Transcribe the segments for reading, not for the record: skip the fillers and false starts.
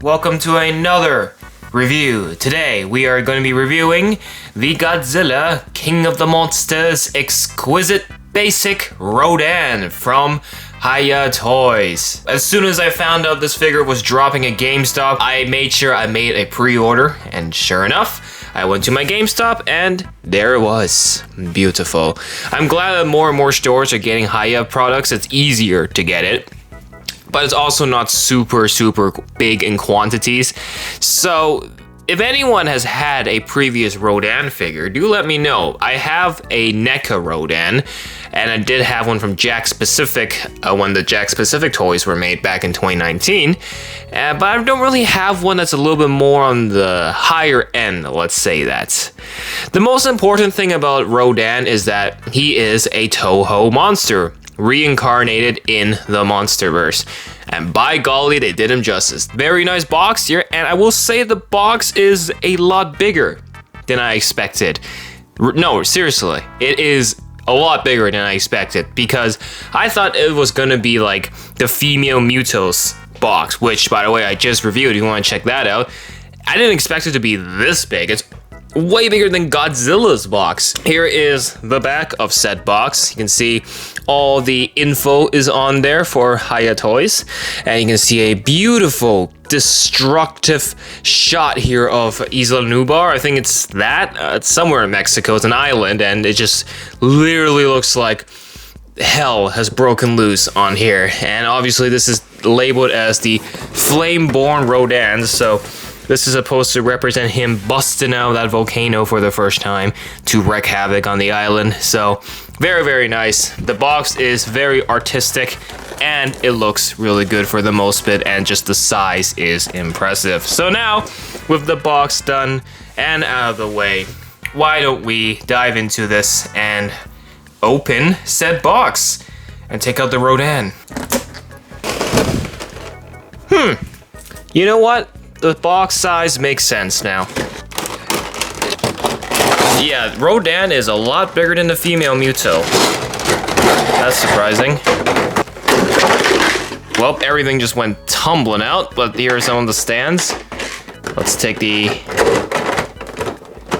Welcome to another review. Today we are going to be reviewing the Godzilla King of the Monsters Exquisite Basic Rodan from Hiya Toys. As soon as I found out this figure was dropping at GameStop, I made sure I made a pre-order, and sure enough, I went to my GameStop and there it was. Beautiful. I'm glad that more and more stores are getting Hiya products. It's easier to get it, but it's also not super big in quantities. So if anyone has had a previous Rodan figure, do let me know. I have a NECA Rodan, and I did have one from Jakks Pacific when the Jakks Pacific toys were made back in 2019. But I don't really have one that's a little bit more on the higher end, let's say that. The most important thing about Rodan is that he is a Toho monster, reincarnated in the Monsterverse. And by golly, they did him justice. Very nice box here, and I will say the box is a lot bigger than I expected. No, seriously, it is a lot bigger than I expected, because I thought it was gonna be like the female Mutos box, which, by the way, I just reviewed. If you want to check that out, I didn't expect it to be this big. It's way bigger than Godzilla's box. Here is the back of said box. You can see all the info is on there for Hiya Toys, and you can see a beautiful destructive shot here of Isla Nubar. I think it's that. It's somewhere in Mexico. It's an island, and it just literally looks like hell has broken loose on here. And obviously this is labeled as the Flameborn Rodan, so this is supposed to represent him busting out of that volcano for the first time to wreak havoc on the island. So very nice. The box is very artistic, and it looks really good for the most bit, and just the size is impressive. So now, with the box done and out of the way, why don't we dive into this and open said box and take out the Rodan. You know what? The box size makes sense now. Yeah, Rodan is a lot bigger than the female Muto. That's surprising. Well, everything just went tumbling out, but here are some of the stands. Let's take the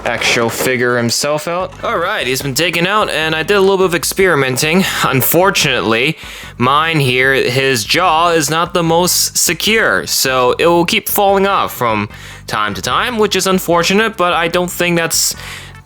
actual figure himself out. Alright, he's been taken out, and I did a little bit of experimenting. Unfortunately, mine here, his jaw is not the most secure, so it will keep falling off from time to time, which is unfortunate, but I don't think that's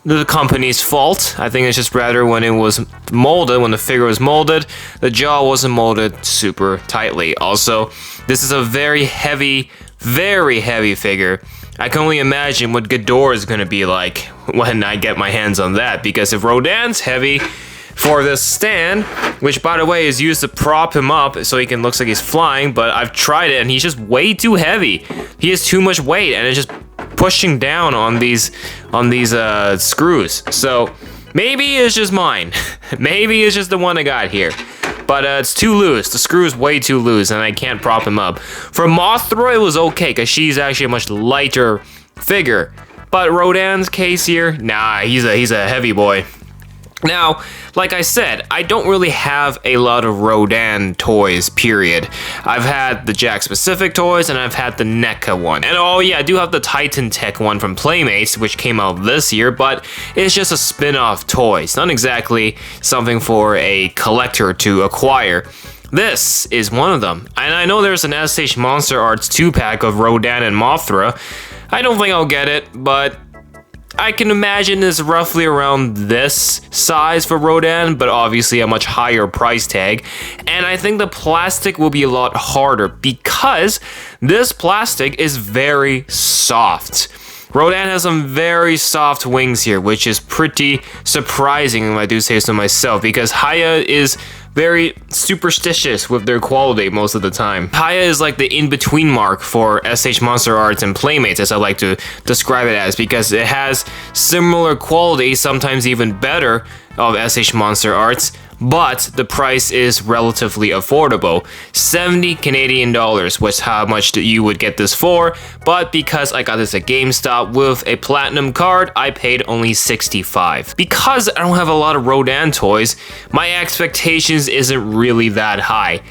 the company's fault. I think it's just rather when it was molded, when the figure was molded, the jaw wasn't molded super tightly. Also, this is a very heavy figure. I can only imagine what Ghidorah is gonna be like when I get my hands on that, because if Rodan's heavy for this stand, which by the way is used to prop him up so he can looks like he's flying, but I've tried it and he's just way too heavy. He has too much weight, and it's just pushing down on these screws. So maybe it's just mine. Maybe it's just the one I got here. But it's too loose. The screw is way too loose, and I can't prop him up. For Mothra, it was okay, because she's actually a much lighter figure. But Rodan's case here, nah, he's a heavy boy. Now, like I said, I don't really have a lot of Rodan toys, period. I've had the Jakks Pacific toys, and I've had the NECA one. And oh yeah, I do have the Titan Tech one from Playmates, which came out this year, but it's just a spin-off toy. It's not exactly something for a collector to acquire. This is one of them. And I know there's an SH Monster Arts 2-pack of Rodan and Mothra. I don't think I'll get it, but I can imagine it's roughly around this size for Rodan, but obviously a much higher price tag. And I think the plastic will be a lot harder, because this plastic is very soft. Rodan has some very soft wings here, which is pretty surprising if I do say so myself, because Hiya is very superstitious with their quality most of the time. Hiya is like the in-between mark for SH Monster Arts and Playmates, as I like to describe it as, because it has similar quality, sometimes even better, of SH Monster Arts, but the price is relatively affordable. 70 Canadian dollars was how much you would get this for, but because I got this at GameStop with a platinum card, I paid only 65. Because I don't have a lot of Rodan toys, my expectations isn't really that high.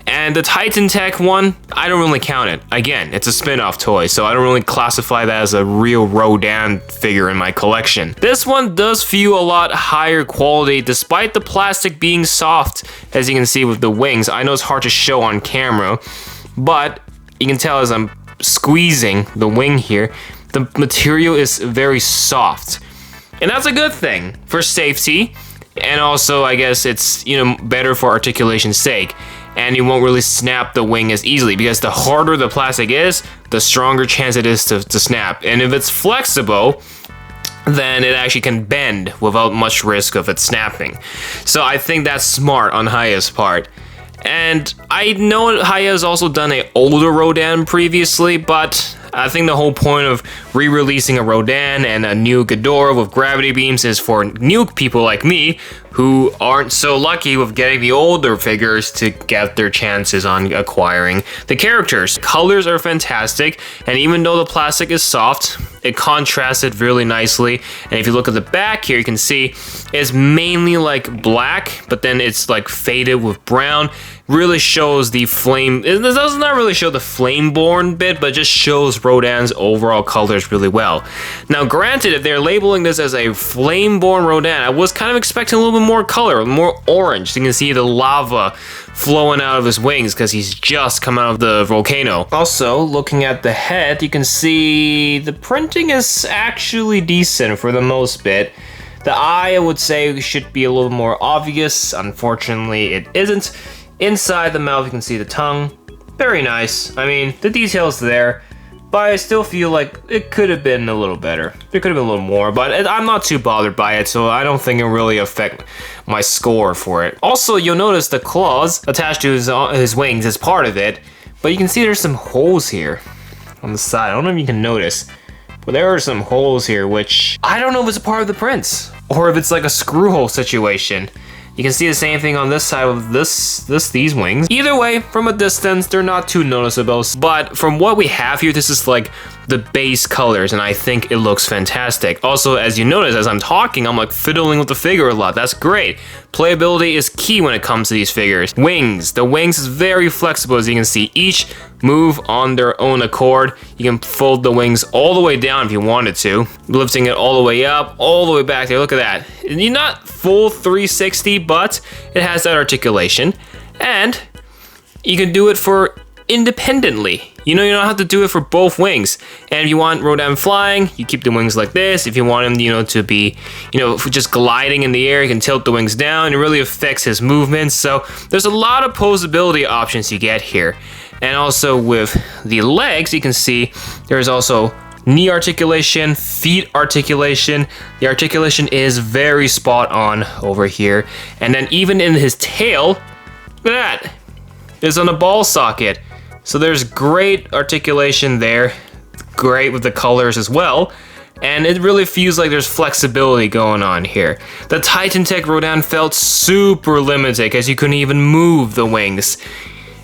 And the Titan Tech one, I don't really count it. Again, it's a spin-off toy, so I don't really classify that as a real Rodan figure in my collection. This one does feel a lot higher quality despite the plastic being soft, as you can see with the wings. I know it's hard to show on camera, but you can tell as I'm squeezing the wing here, the material is very soft. And that's a good thing for safety, and also I guess it's, you know, better for articulation's sake. And you won't really snap the wing as easily because the harder the plastic is, the stronger chance it is to snap. And if it's flexible, then it actually can bend without much risk of it snapping. So I think that's smart on Hiya's part. And I know Hiya has also done an older Rodan previously, but I think the whole point of re-releasing a Rodan and a new Ghidorah with gravity beams is for new people like me who aren't so lucky with getting the older figures to get their chances on acquiring the characters. Colors are fantastic, and even though the plastic is soft, it contrasted really nicely. And if you look at the back here, you can see it's mainly like black, but then it's like faded with brown. Really shows the flame. It does not really show the Flameborn bit, but just shows Rodan's overall colors really well. Now, granted, if they're labeling this as a Flameborn Rodan, I was kind of expecting a little bit more color, more orange. So you can see the lava flowing out of his wings because he's just come out of the volcano. Also, looking at the head, you can see the printing is actually decent for the most bit. The eye, I would say, should be a little more obvious. Unfortunately, it isn't. Inside the mouth, you can see the tongue. Very nice. I mean, the detail's there, but I still feel like it could have been a little better. There could have been a little more, but I'm not too bothered by it, so I don't think it really affect my score for it. Also, you'll notice the claws attached to his wings as part of it, but you can see there's some holes here on the side. I don't know if you can notice, but there are some holes here, which I don't know if it's a part of the prints or if it's like a screw hole situation. You can see the same thing on this side of these wings. Either way, from a distance, they're not too noticeable. But from what we have here, this is like the base colors, and I think it looks fantastic. Also, as you notice, as I'm talking, I'm like fiddling with the figure a lot. That's great. Playability is key when it comes to these figures. Wings. The wings is very flexible, as you can see. Each move on their own accord. You can fold the wings all the way down if you wanted to. Lifting it all the way up, all the way back there. Look at that. You're not full 360, but it has that articulation. And you can do it for independently. You know, you don't have to do it for both wings. And if you want Rodan flying, you keep the wings like this. If you want him, you know, to be, you know, just gliding in the air, you can tilt the wings down. It really affects his movements. So there's a lot of posability options you get here. And also with the legs, you can see there's also knee articulation, feet articulation. The articulation is very spot on over here. And then even in his tail, look at that. It's on a ball socket. So there's great articulation there. Great with the colors as well. And it really feels like there's flexibility going on here. The Titan Tech Rodan felt super limited because you couldn't even move the wings.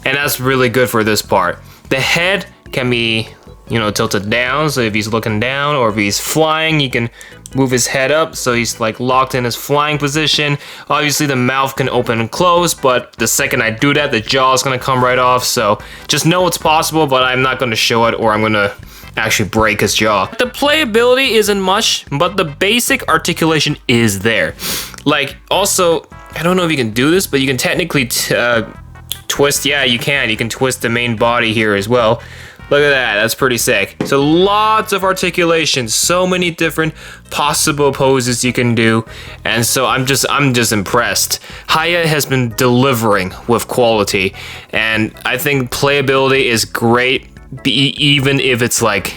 And that's really good for this part. The head can be, you know, tilted down, so if he's looking down, or if he's flying, you can move his head up so he's like locked in his flying position. Obviously the mouth can open and close, but the second I do that, the jaw is gonna come right off. So just know it's possible, but I'm not gonna show it or I'm gonna actually break his jaw. The playability isn't much, but the basic articulation is there. Like, also, I don't know if you can do this, but you can technically twist. Yeah, you can twist the main body here as well. Look at that, that's pretty sick. So lots of articulation, so many different possible poses you can do. And so I'm just impressed. Hiya has been delivering with quality. And I think playability is great, even if it's like,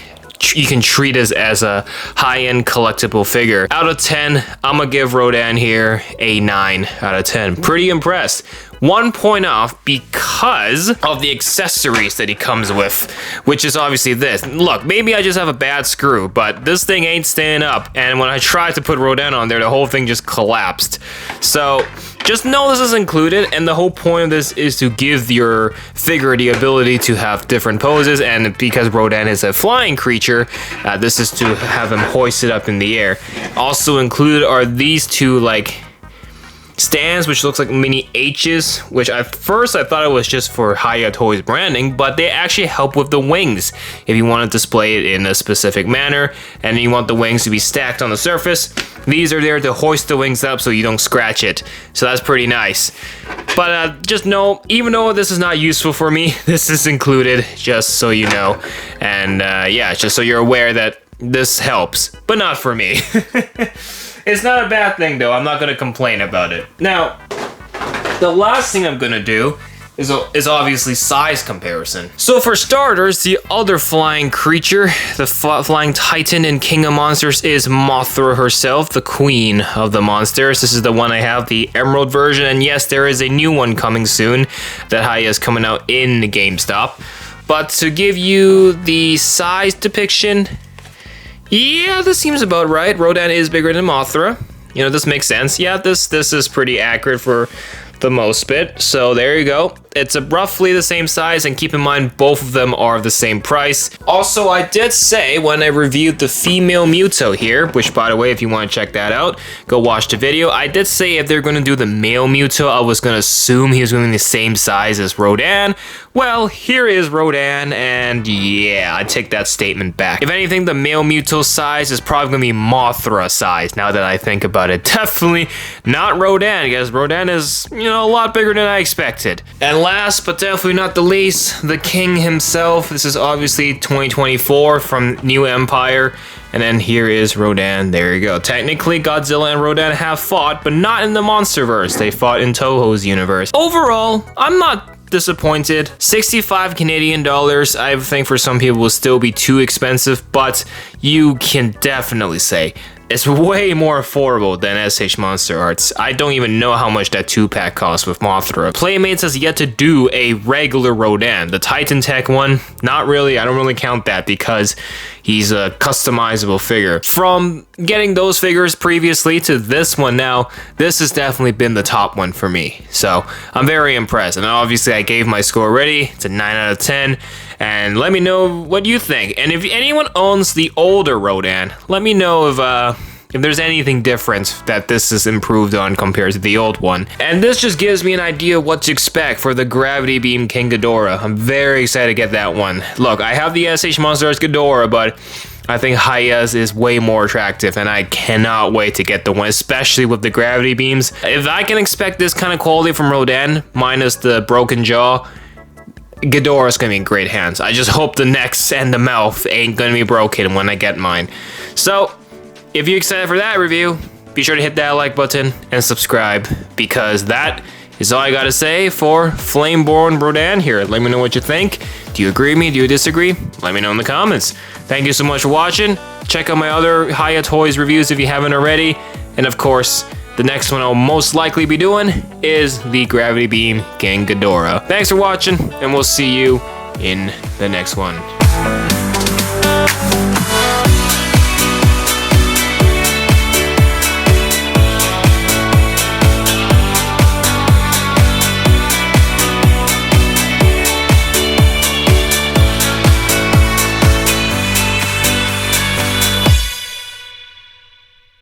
you can treat it as a high-end collectible figure. Out of 10, I'm gonna give Rodan here a 9 out of 10. Pretty impressed. 1 point off because of the accessories that he comes with, which is obviously this. Look, maybe I just have a bad screw, but this thing ain't staying up. And when I tried to put Rodan on there, the whole thing just collapsed. So just know this is included, and the whole point of this is to give your figure the ability to have different poses, and because Rodan is a flying creature, this is to have him hoisted up in the air. Also included are these two, like, stands, which looks like mini H's, which at first I thought it was just for Hiya Toys branding, but they actually help with the wings. If you want to display it in a specific manner and you want the wings to be stacked on the surface, these are there to hoist the wings up so you don't scratch it. So that's pretty nice. But just know, even though this is not useful for me, this is included, just so you know. And yeah, just so you're aware that this helps, but not for me. It's not a bad thing though, I'm not gonna complain about it. Now, the last thing I'm gonna do is obviously size comparison. So for starters, the other flying creature, the flying titan and king of monsters, is Mothra herself, the queen of the monsters. This is the one I have, the emerald version, and yes, there is a new one coming soon that Hiya is coming out in the GameStop. But to give you the size depiction, yeah, this seems about right. Rodan is bigger than Mothra. You know, this makes sense. Yeah, this is pretty accurate for the most bit. So there you go. It's roughly the same size, and keep in mind both of them are the same price. Also, I did say when I reviewed the female Muto here, which by the way, if you want to check that out, go watch the video. I did say if they're going to do the male Muto, I was going to assume he was going to be the same size as Rodan. Well, here is Rodan, and yeah, I take that statement back. If anything, the male Muto size is probably going to be Mothra size, now that I think about it. Definitely not Rodan, because Rodan is, you know, a lot bigger than I expected. And last, but definitely not the least, the king himself. This is obviously 2024 from New Empire. And then here is Rodan. There you go. Technically, Godzilla and Rodan have fought, but not in the Monsterverse. They fought in Toho's universe. Overall, I'm not disappointed. 65 Canadian dollars, I think for some people will still be too expensive, but you can definitely say it's way more affordable than SH Monster Arts. I don't even know how much that 2-pack costs with Mothra. Playmates has yet to do a regular Rodan. The Titan Tech one, not really. I don't really count that because he's a customizable figure. From getting those figures previously to this one now, this has definitely been the top one for me. So I'm very impressed. And obviously I gave my score already. It's a 9 out of 10. And let me know what you think. And if anyone owns the older Rodan, let me know if there's anything different that this is improved on compared to the old one. And this just gives me an idea what to expect for the Gravity Beam King Ghidorah. I'm very excited to get that one. Look, I have the SH Monsters Ghidorah, but I think Hiya's is way more attractive, and I cannot wait to get the one, especially with the gravity beams. If I can expect this kind of quality from Rodan, minus the broken jaw, Ghidorah's gonna be in great hands. I just hope the necks and the mouth ain't gonna be broken when I get mine. So, if you're excited for that review, be sure to hit that like button and subscribe, because that is all I gotta say for Flameborn Rodan here. Let me know what you think. Do you agree with me? Do you disagree? Let me know in the comments. Thank you so much for watching. Check out my other Hiya Toys reviews if you haven't already. And of course, the next one I'll most likely be doing is the Gravity Beam King Ghidorah. Thanks for watching, and we'll see you in the next one.